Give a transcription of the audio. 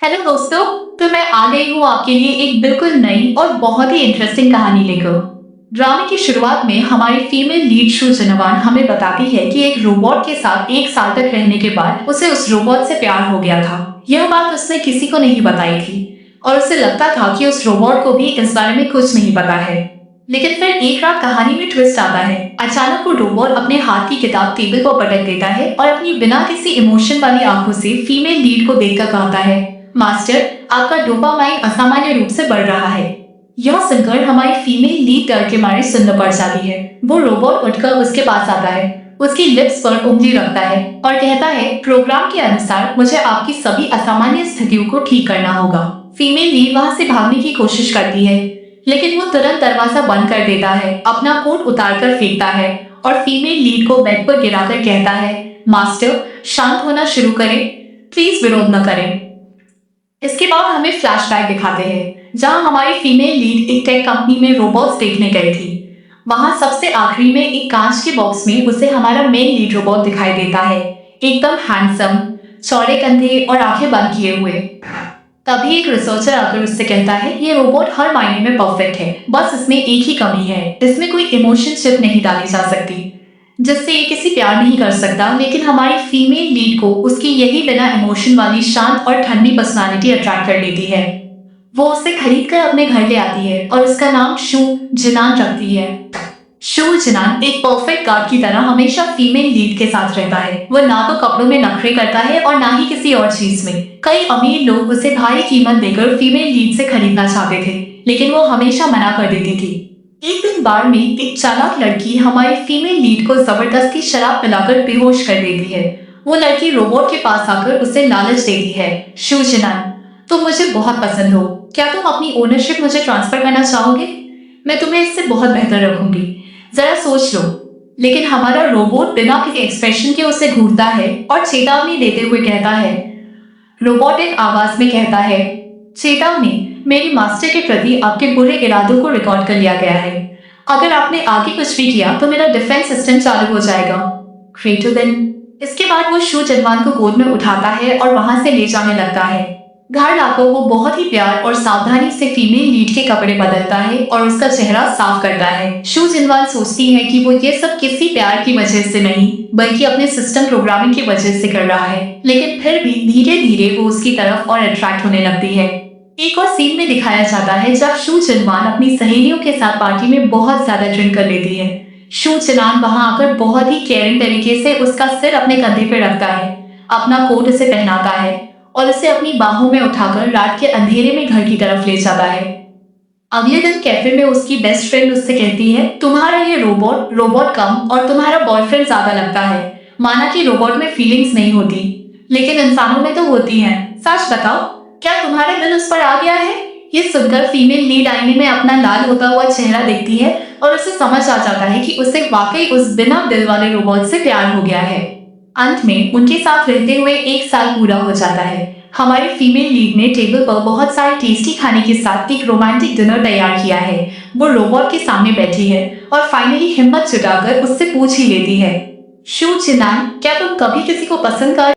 Hello दोस्तों। तो मैं आ गई हूँ आपके लिए एक बिल्कुल नई और बहुत ही इंटरेस्टिंग कहानी लेकर। ड्रामे की शुरुआत में हमारी फीमेल लीड शू जनवान हमें बताती है कि एक रोबोट के साथ एक साल तक रहने के बाद उसे उस रोबोट से प्यार हो गया था। यह बात उसने किसी को नहीं बताई थी और उसे लगता था कि उस रोबोट को भी इस बारे में कुछ नहीं पता है। लेकिन फिर एक रात कहानी में ट्विस्ट आता है। अचानक वो रोबोट अपने हाथ की किताब टेबल पर पटक देता है और अपनी बिना किसी इमोशन वाली आंखों से फीमेल लीड को देखकर कहता है, मास्टर, आपका डोपामाइन असामान्य रूप से बढ़ रहा है। यह सुनकर हमारी फीमेल लीड डर के मारे सुन्न पड़ जाती है। वो रोबोट उठकर उसके पास आता है, उसकी लिप्स पर उंगली रखता है और कहता है, प्रोग्राम के अनुसार मुझे आपकी सभी असामान्य स्थितियों को ठीक करना होगा। फीमेल लीड वहां से भागने की कोशिश करती है, लेकिन वो तुरंत दरवाजा बंद कर देता है, अपना कोट उतारकर फेंकता है और फीमेल लीड को बेड पर गिराकर कहता है, मास्टर, शांत होना शुरू करें, प्लीज विरोध न करें। इसके बाद हमें फ्लैशबैक दिखाते हैं जहां हमारी फीमेल लीड एक टेक कंपनी में रोबोट्स देखने गई थी। वहां सबसे आखिरी में एक कांच के बॉक्स में उसे हमारा मेन लीड रोबोट दिखाई देता है, एकदम हैंडसम, चौड़े कंधे और आंखें बंद किए हुए। तभी एक रिसर्चर आकर उससे कहता है, ये रोबोट हर मायने में परफेक्ट है, बस इसमें एक ही कमी है, इसमें कोई इमोशन चिप नहीं डाली जा सकती, जिससे ये किसी प्यार नहीं कर सकता। लेकिन हमारी फीमेल लीड को उसकी यही बिना इमोशन वाली शांत और ठंडी पर्सनालिटी अट्रैक्ट कर लेती है। वो उसे खरीद कर अपने घर ले आती है और उसका नाम शू जिनान रखती है। शू जिनान एक परफेक्ट गार्ड की तरह हमेशा फीमेल लीड के साथ रहता है। वो ना तो कपड़ों में नखरे करता है और ना ही किसी और चीज में। कई अमीर लोग उसे भारी कीमत देकर फीमेल लीड से खरीदना चाहते थे, लेकिन वो हमेशा मना कर देती थी। एक दिन बार में एक चालाक लड़की हमारी फीमेल लीड को जबरदस्ती शराब पिलाकर बेहोश कर देती है। वो लड़की रोबोट के पास आकर उसे लालच देती है, शू जिनान, तुम मुझे बहुत पसंद हो, क्या तुम अपनी ओनरशिप मुझे ट्रांसफर करना चाहोगे? मैं तुम्हें इससे बहुत बेहतर रखूंगी, जरा सोच लो। लेकिन हमारा रोबोट बिना किसी एक्सप्रेशन के उसे घूरता है और चेतावनी देते हुए कहता है, रोबोटिक आवाज में कहता है, चेतावनी, मेरी मास्टर के प्रति आपके बुरे इरादों को रिकॉर्ड कर लिया गया है। अगर आपने आगे कुछ भी किया तो मेरा डिफेंस सिस्टम चालू हो जाएगा। Greater than. इसके बाद वो शू जनवान को गोद में उठाता है और वहां से ले जाने लगता है। घर लाकर वो बहुत ही प्यार और सावधानी से फीमेल लीड के कपड़े बदलता है और उसका चेहरा साफ करता है। शू जिनवान सोचती है कि वो ये सब किसी प्यार की वजह से नहीं, बल्कि अपने सिस्टम प्रोग्रामिंग की वजह से कर रहा है। लेकिन फिर भी धीरे धीरे वो उसकी तरफ और अट्रैक्ट होने लगती है। एक और सीन में दिखाया जाता है जब शू जिनवान अपनी सहेलियों के साथ पार्टी में बहुत ज्यादा ड्रिंक कर लेती है। शू जिनान वहां आकर बहुत ही केयरिंग तरीके से उसका सिर अपने कंधे पर रखता है, अपना कोट उसे पहनाता है और उसे अपनी बाहों में उठाकर रात के अंधेरे में घर की तरफ ले जाता है। अगले दिन कैफे में उसकी बेस्ट फ्रेंड उससे कहती है, तुम्हारा ये रोबोट कम और तुम्हारा बॉयफ्रेंड ज्यादा लगता है। माना कि रोबोट में फीलिंग्स नहीं होती, लेकिन इंसानों में तो होती हैं। सच बताओ, क्या तुम्हारा दिल उस पर आ गया है? ये सुनकर फीमेल लीड आईने में अपना लाल होता हुआ चेहरा देखती है और उसे समझ आ जाता है कि उसे वाकई उस बिना दिल वाले रोबोट से प्यार हो गया है। अंत में उनके साथ रहते हुए एक साल पूरा हो जाता है। हमारी फीमेल लीड ने टेबल पर बहुत सारे टेस्टी खाने के साथ एक रोमांटिक डिनर तैयार किया है। वो रोबोट के सामने बैठी है और फाइनली हिम्मत जुटाकर उससे पूछ ही लेती है, शू जिनान, क्या तुम कभी किसी को पसंद कर